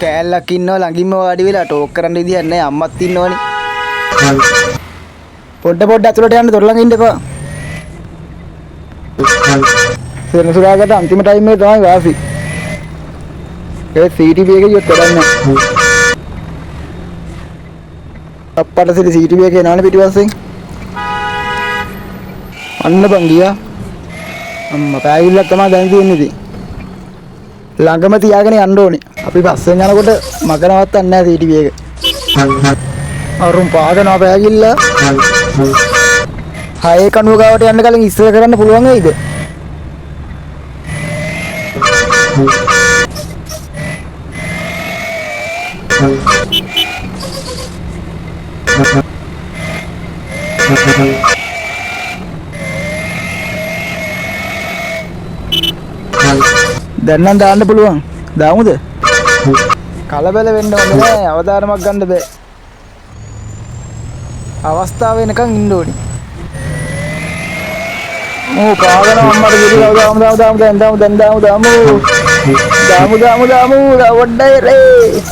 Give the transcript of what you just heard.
කෑල්ලක් ඉන්නවා ළඟින්ම වාඩි වෙලා ටෝක් කරන්න විදියක් නැහැ අම්මත් ඉන්නවනේ. පොඩ්ඩ අතුලට යන්න දොර ළඟ ඉන්න එපා. සෙනසුරාකට අන්තිම ටයිම් එක තමයි වාසි. ඒ CCTV එකේ යොත් වැඩක් නැහැ. අප්පට CCTV එකේ නාන පිටිපස්සෙන්. අන්න බං ගියා. අම්මා පෑගිල්ලක් තමයි දැන් තියෙන්නේ ඉතින්. ළඟම තියාගෙන යන්න ඕනේ. අපි පස්සෙන් යනකොට මග නවත්තන්නේ නැහැ CCTV එක. අරුම් පාදනවා පෑගිල්ල. හයේ කණුව ගාවට යන්න කලින් ඉස්සර කරන්න පුළුවන් වෙයිද? දැන් නම් දාන්න පුළුවන්. දාමුද? කලබල වෙන්න ඕනේ නෑ. අවදානමක් ගන්න බෑ. අවස්ථාව වෙනකන් ඉන්න ඕනේ. ඕ කාගෙන අම්මට ගිහින් දාමු වඩයි රේ